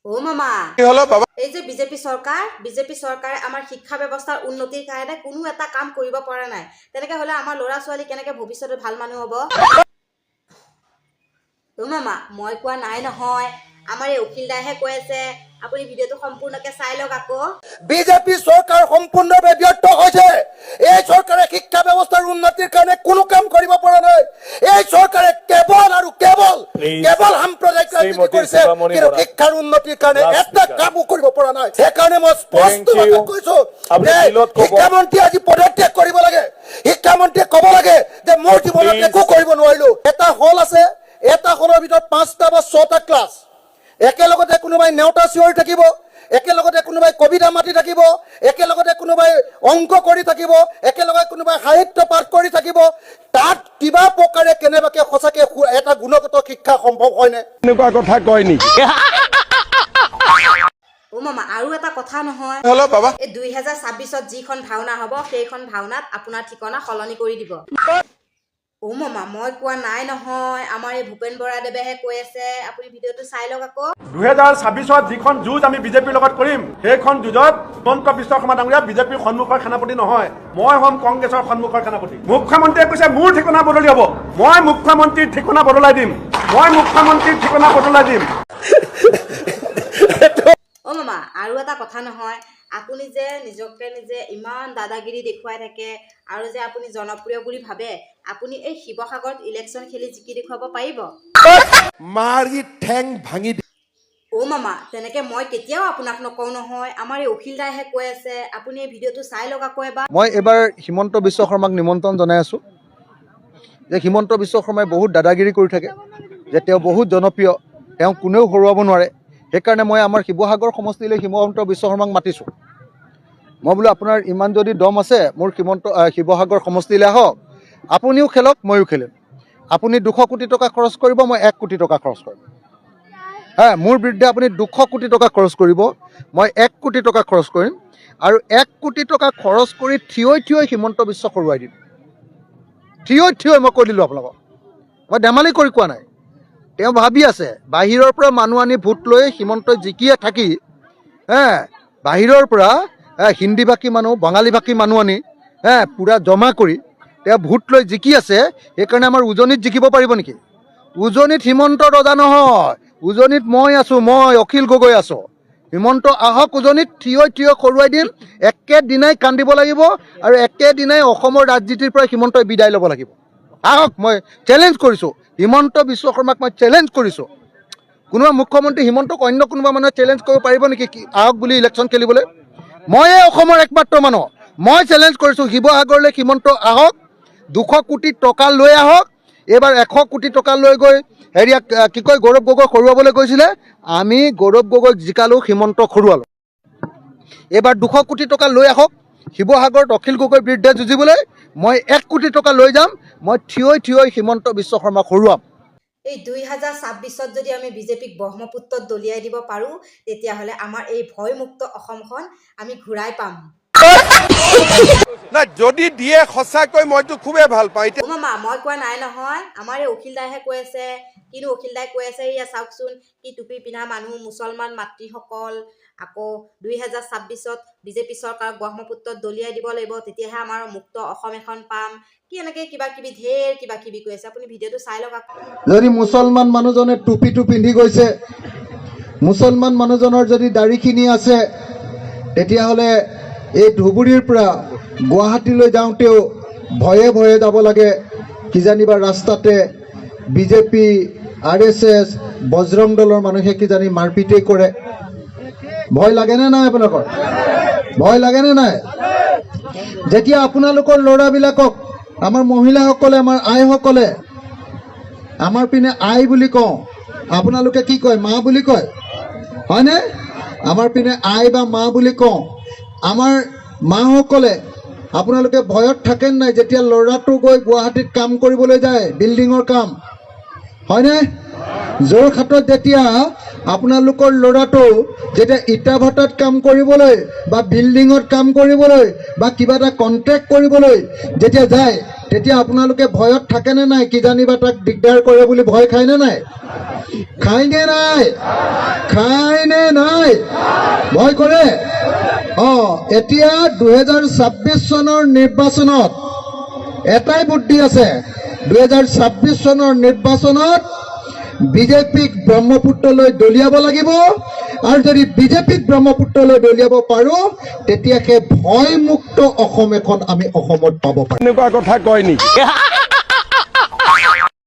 ও মামা কি হলো বাবা? এই যে বিজেপি চৰকাৰে আমাৰ শিক্ষা ব্যৱস্থাৰ উন্নতিৰ কাৰণে কোনো এটা কাম কৰিব পৰা নাই। তেনেকে হলে আমাৰ ল'ৰা ছোৱালী কেনেকে ভৱিষ্যতে ভাল মানুহ হ'ব? ও মামা মই কোৱা নাই নহয়, আমাৰ এই অখিল দাইহে কৈ আছে। আপুনি ভিডিঅ'টো সম্পূৰ্ণকে চাই লওক আকৌ। বিজেপি চৰকাৰ সম্পূৰ্ণভাৱে ব্যৰ্থ হৈছে। এই চৰকাৰে শিক্ষা ব্যৱস্থাৰ উন্নতিৰ কাৰণে কোনো কাম কৰিব পৰা নাই। এই চৰকাৰে কেৱল আৰু কেৱল সাম্প্ৰদায়িক ৰাজনীতি কৰিছে, কিন্তু শিক্ষাৰ উন্নতিৰ কাৰণে এটা কামো কৰিব পৰা নাই। সেইকাৰণে মই স্পষ্টভাৱে কৈছো যে শিক্ষামন্ত্ৰী আজি পদত্যাগ কৰিব লাগে। শিক্ষামন্ত্ৰীয়ে ক'ব লাগে যে মোৰ জীৱনত একো কৰিব নোৱাৰিলো। এটা হল আছে, এটা হলৰ ভিতৰত 5টা বা 6টা ক্লাছ, একেলগতে কোনোবাই নেওতা চিঞৰি থাকিব, একেলগতে কোনোবাই কবিতা মাতি থাকিব, একেলগতে কোনোবাই অংক কৰি থাকিব, একেলগে কোনোবাই সাহিত্য পাঠ কৰি থাকিব। তাত কিবা প্ৰকাৰে কেনেবাকে সঁচাকে এটা গুণগত শিক্ষা সম্ভৱ হয়নে? এনেকুৱা কথা কয় নি? ও মামা আৰু এটা কথা নহয়, হলো বাবা? এই 2026ত যিখন ভাওনা হ'ব সেইখন ভাওনাত আপোনাৰ ঠিকনা সলনি কৰি দিব। ও মামা মই কোৱা নাই নহয়, আমাৰ এই ভূপেন বৰাদেৱেহে কৈ আছে। আপুনি ভিডিঅ'টো চাই লওক আকৌ। 2026ত যিখন যুঁজ আমি বিজেপিৰ লগত কৰিম, সেইখন যুঁজত হিমন্ত বিশ্ব শৰ্মা ডাঙৰীয়া বিজেপিৰ সন্মুখৰ সেনাপতি নহয়, মই হ'ম কংগ্ৰেছৰ সন্মুখৰ সেনাপতি। মুখ্যমন্ত্ৰীয়ে কৈছে মোৰ ঠিকনা বদলি হ'ব, মই মুখ্যমন্ত্ৰীৰ ঠিকনা বদলাই দিম, অ মামা আৰু এটা কথা নহয়, আপুনি যে নিজকে নিজে ইমান দাদাগিৰি দেখুৱাই থাকে আৰু যে আপুনি জনপ্ৰিয় বুলি ভাবে, আপুনি এই শিৱসাগৰত ইলেকশ্যন খেলি জিকি দেখুৱাব পাৰিব? মাৰি ঠেং ভাঙি অ মামা তেনেকে মই কেতিয়াও আপোনাক নকওঁ নহয়, আমাৰ এই অখিল দাইহে কৈ আছে। আপুনি এই ভিডিঅ'টো চাই লওক আকৌ এবাৰ। মই এবাৰ হিমন্ত বিশ্ব শৰ্মাক নিমন্ত্ৰণ জনাই আছোঁ যে হিমন্ত বিশ্ব শৰ্মাই বহুত দাদাগিৰি কৰি থাকে, যে তেওঁ বহুত জনপ্ৰিয়, তেওঁক কোনেও হৰুৱাব নোৱাৰে। সেইকাৰণে মই আমাৰ শিৱসাগৰ সমষ্টিলৈ হিমন্ত বিশ্ব শৰ্মাক মাতিছোঁ। মই বোলো আপোনাৰ ইমান যদি দম আছে মোৰ শিৱসাগৰ সমষ্টিলৈ আহক, আপুনিও খেলক ময়ো খেলিম। আপুনি 200 কোটি টকা খৰচ কৰিব, মই 1 কোটি টকা খৰচ কৰিম। মোৰ বিৰুদ্ধে আপুনি 200 কোটি টকা খৰচ কৰিব, মই 1 কোটি টকা খৰচ কৰিম। আৰু 1 কোটি টকা খৰচ কৰি থিয় হিমন্ত বিশ্বক হৰুৱাই দিম। থিয় মই কৈ দিলোঁ আপোনালোকক, মই ধেমালি কৰি কোৱা নাই। তেওঁ ভাবি আছে বাহিৰৰ পৰা মানুহ আনি ভোট লৈ হিমন্তই জিকিয়ে থাকি, বাহিৰৰ পৰা হিন্দী ভাষী মানুহ, বঙালী ভাষী মানুহ আনি পূৰা জমা কৰি তেওঁ ভোট লৈ জিকি আছে। সেইকাৰণে আমাৰ উজনিত জিকিব পাৰিব নেকি? উজনিত হিমন্ত ৰজা নহয়, উজনিত মই আছোঁ, মই অখিল গগৈ আছোঁ। হিমন্ত আহক উজনিত, থিয় হৰুৱাই দিম। একেদিনাই কান্দিব লাগিব আৰু একেদিনাই অসমৰ ৰাজনীতিৰ পৰা হিমন্তই বিদায় ল'ব লাগিব। আহক, মই চেলেঞ্জ কৰিছোঁ হিমন্ত বিশ্ব শৰ্মাক, মই চেলেঞ্জ কৰিছোঁ। কোনোবা মুখ্যমন্ত্ৰী হিমন্তক অন্য কোনোবা মানুহে চেলেঞ্জ কৰিব পাৰিব নেকি আহক বুলি ইলেকশ্যন খেলিবলৈ? ময়ে অসমৰ একমাত্ৰ মানুহ, মই চেলেঞ্জ কৰিছোঁ শিৱসাগৰলৈ হিমন্ত আহক, 200 কোটি টকা লৈ আহক। এইবাৰ 100 কোটি টকা লৈ গৈ গৌৰৱ গগৈক হৰুৱাবলৈ গৈছিলে, আমি গৌৰৱ গগৈক জিকালোঁ, হিমন্তক হৰুৱালোঁ। এইবাৰ 200 কোটি টকা লৈ আহক শিৱসাগৰত অখিল গগৈৰ বিৰুদ্ধে যুঁজিবলৈ। মই 1 কোটি টকা লৈ যাম, মই থিয় হিমন্ত বিশ্ব শৰ্মাক হৰুৱাম। এই 2026ত যদি আমি বিজেপিক ব্ৰহ্মপুত্ৰত দলিয়াই দিব পাৰোঁ, তেতিয়াহ'লে আমাৰ এই ভয়মুক্ত অসমখন আমি ঘূৰাই পাম। নাই যদি দিয়ে সঁচাকৈ মইতো খুবেই ভাল পাওঁ। অ মামা মই কোৱা নাই নহয়, আমাৰ এই অখিল দাইহে কৈ আছে। কিন্তু অখিল দাই কৈ আছে, এয়া চাওকচোন কি টুপি পিন্ধা মানুহ, মুছলমান মাতৃসকল, আকৌ 2026ত বিজেপি চৰকাৰক ব্ৰহ্মপুত্ৰত দলিয়াই দিব লাগিব, তেতিয়াহে আমাৰ মুক্ত অসম এখন পাম। কি এনেকৈ ঢেৰ কিবা কিবি কৈ আছে। আপুনি ভিডিঅ'টো চাই লওক আকৌ। যদি মুছলমান মানুহজনে টুপিটো পিন্ধি গৈছে, মুছলমান মানুহজনৰ যদি দাড়িখিনি আছে, তেতিয়াহ'লে এই ধুবুৰীৰ পৰা গুৱাহাটীলৈ যাওঁতেও ভয়ে যাব লাগে। কিজানিবা ৰাস্তাতে বিজেপি, RSS, বজৰং দলৰ মানুহে কিজানি মাৰপিটেই কৰে। ভয় লাগেনে নাই আপোনালোকৰ? ভয় লাগেনে নাই? যেতিয়া আপোনালোকৰ ল'ৰাবিলাকক, আমাৰ মহিলাসকলে, আমাৰ আইসকলে, আমাৰ পিনে আই বুলি কওঁ, আপোনালোকে কি কয়? মা বুলি কয়, হয়নে? আমাৰ পিনে আই বা মা বুলি কওঁ। আমাৰ মাসকলে আপোনালোকে ভয়ত থাকেন নাই যেতিয়া ল'ৰাটো গৈ গুৱাহাটীত কাম কৰিবলৈ যায়, বিল্ডিঙৰ কাম, হয়নে? যোৰহাটত যেতিয়া আপোনালোকৰ ল'ৰাটো যেতিয়া ইটা ভাটাত কাম কৰিবলৈ বা বিল্ডিঙত কাম কৰিবলৈ বা কিবা এটা কণ্ট্ৰেক্ট কৰিবলৈ যেতিয়া যায় তেতিয়া আপোনালোকে ভয়ত থাকেনে নাই কিজানিবা তাক দিগদাৰ কৰে বুলি ভয় খায়নে নাই খায়নে নাই ভয় কৰে এতিয়া 2026 চনৰ নিৰ্বাচনত এটাই বুদ্ধি আছে 2026 চনৰ নিৰ্বাচনত বিজেপিক ব্ৰহ্মপুত্ৰলৈ দলিয়াব লাগিব আৰু যদি বিজেপিক ব্ৰহ্মপুত্ৰলৈ দলিয়াব পাৰোঁ তেতিয়া সেই ভয়মুক্ত অসম এখন আমি অসমত পাব পাৰিম এনেকুৱা কথা কয় নেকি